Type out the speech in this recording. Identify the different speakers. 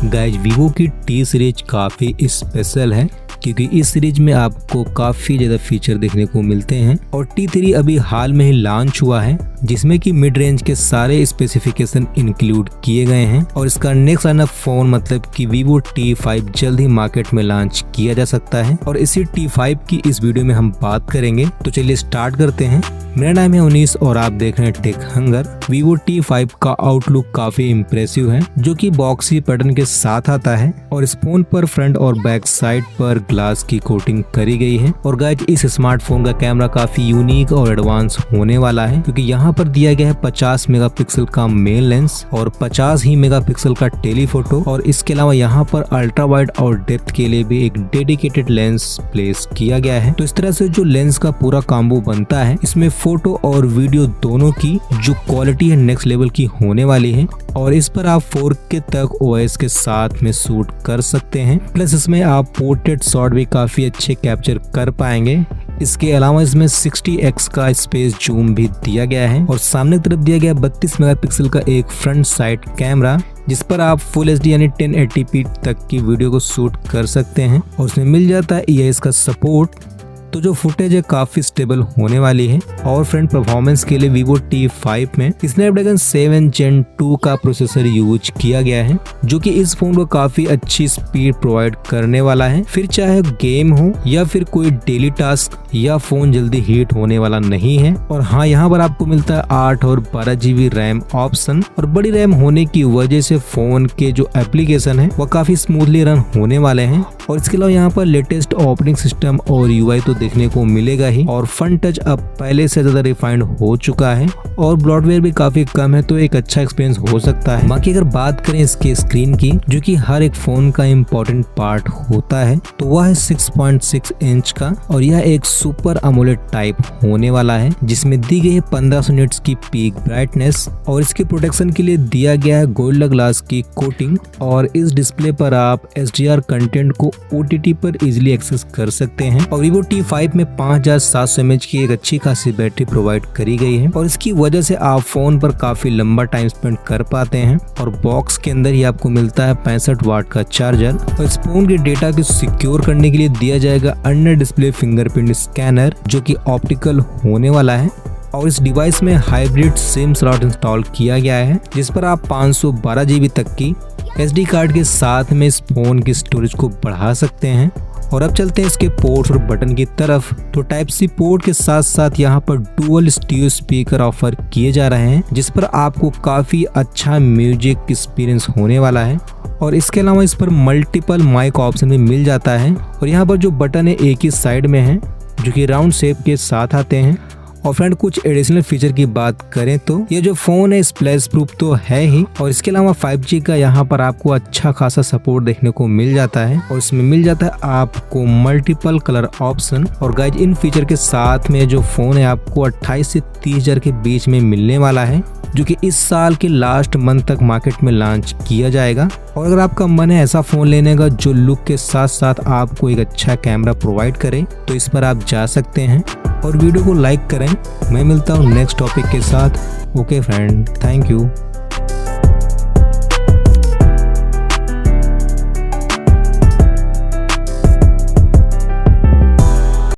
Speaker 1: Guys Vivo की T series काफ़ी special है क्योंकि इस सीरीज में आपको काफ़ी ज़्यादा फीचर देखने को मिलते हैं और T3 अभी हाल में ही लॉन्च हुआ है जिसमें कि मिड रेंज के सारे स्पेसिफिकेशन इंक्लूड किए गए हैं और इसका नेक्स्ट आना फोन मतलब कि Vivo T5 जल्द ही मार्केट में लॉन्च किया जा सकता है और इसी T5 की इस वीडियो में हम बात करेंगे। तो चलिए स्टार्ट करते हैं। मेरा नाम है अवनीश और आप देख रहे हैं टेक हंगर। Vivo T5 का आउटलुक काफी इम्प्रेसिव है जो कि बॉक्सी पैटर्न के साथ आता है और इस फोन पर फ्रंट और बैक साइड पर ग्लास की कोटिंग करी गई है। और गाइज इस स्मार्टफोन का कैमरा काफी यूनिक और एडवांस होने वाला है क्योंकि यहाँ पर दिया गया है 50 मेगापिक्सल का मेन लेंस और 50 ही मेगापिक्सल का टेलीफोटो और इसके अलावा यहाँ पर अल्ट्रा वाइड और डेप्थ के लिए भी एक डेडिकेटेड लेंस प्लेस किया गया है। तो इस तरह से जो लेंस का पूरा कॉम्बो बनता है इसमें फोटो और वीडियो दोनों की जो क्वालिटी है नेक्स्ट लेवल की होने वाली है और इस पर आप 4K तक OIS के साथ में शूट कर सकते हैं। प्लस इसमें आप पोर्ट्रेट शॉट भी काफी अच्छे कैप्चर कर पाएंगे। इसके अलावा इसमें 60x का स्पेस जूम भी दिया गया है और सामने की तरफ दिया गया 32 मेगापिक्सल का एक फ्रंट साइड कैमरा जिस पर आप फुल HD यानी 1080p तक की वीडियो को शूट कर सकते हैं और उसमें मिल जाता है EIS का सपोर्ट। तो जो फुटेज है काफी स्टेबल होने वाली है और फ्रंट परफॉर्मेंस के लिए Vivo T5 में Snapdragon 7 Gen2 का प्रोसेसर यूज किया गया है जो कि इस फोन को काफी अच्छी स्पीड प्रोवाइड करने वाला है। फिर चाहे गेम हो या फिर कोई डेली टास्क या फोन जल्दी हीट होने वाला नहीं है। और हाँ, यहाँ पर आपको मिलता है 8 और 12 GB रैम ऑप्शन और बड़ी रैम होने की वजह से फोन के जो एप्लीकेशन है वह काफी स्मूथली रन होने वाले हैं। और इसके अलावा यहाँ पर लेटेस्ट ऑपरेटिंग सिस्टम और UI तो देखने को मिलेगा ही और फन टच अब पहले से ज्यादा रिफाइंड हो चुका है और ब्लॉटवेयर भी काफी कम है तो एक अच्छा एक्सपीरियंस हो सकता है। बाकी अगर बात करें इसके स्क्रीन की जो कि हर एक फोन का इम्पोर्टेंट पार्ट होता है तो वह है 6.6 इंच का और यह एक सुपर अमोलेड टाइप होने वाला है जिसमें दी गई है 1500 निट्स की पीक ब्राइटनेस और इसके प्रोटेक्शन के लिए दिया गया है गोल्ड ग्लास की कोटिंग और इस डिस्प्ले पर आप HDR कंटेंट को OTT पर इजिली एक्सेस कर सकते हैं। और Vivo T5 में 5700 mAh की एक अच्छी खासी बैटरी प्रोवाइड करी गई है और इसकी वजह से आप फोन पर काफी लंबा टाइम स्पेंड कर पाते हैं। और बॉक्स के अंदर ही आपको मिलता है 65 वाट का चार्जर और इस फोन के डेटा को सिक्योर करने के लिए दिया जाएगा अंडर डिस्प्ले फिंगरप्रिंट स्कैनर जो कि ऑप्टिकल होने वाला है। और इस डिवाइस में हाइब्रिड सिम स्लॉट इंस्टॉल किया गया है जिस पर आप 512 GB तक की SD कार्ड के साथ में इस फोन की स्टोरेज को बढ़ा सकते हैं। और अब चलते हैं इसके पोर्ट्स और बटन की तरफ। तो टाइप C पोर्ट के साथ साथ यहाँ पर डुअल स्टीरियो स्पीकर ऑफर किए जा रहे हैं जिस पर आपको काफी अच्छा म्यूजिक एक्सपीरियंस होने वाला है। और इसके अलावा इस पर मल्टीपल माइक ऑप्शन भी मिल जाता है और यहाँ पर जो बटन है एक ही साइड में है जो कि राउंड शेप के साथ आते हैं। और फ्रेंड कुछ एडिशनल फीचर की बात करें तो ये जो फोन है स्प्लैश प्रूफ तो है ही और इसके अलावा 5G का यहाँ पर आपको अच्छा खासा सपोर्ट देखने को मिल जाता है और इसमें मिल जाता है आपको मल्टीपल कलर ऑप्शन। और गाइज इन फीचर के साथ में जो फोन है आपको 28 से 30 हजार के बीच में मिलने वाला है जो कि इस साल के लास्ट मंथ तक मार्केट में लॉन्च किया जाएगा। और अगर आपका मन है ऐसा फोन लेने का जो लुक के साथ साथ आपको एक अच्छा कैमरा प्रोवाइड करे तो इस पर आप जा सकते हैं और वीडियो को लाइक करें। मैं मिलता हूँ नेक्स्ट टॉपिक के साथ। Okay friend, thank you.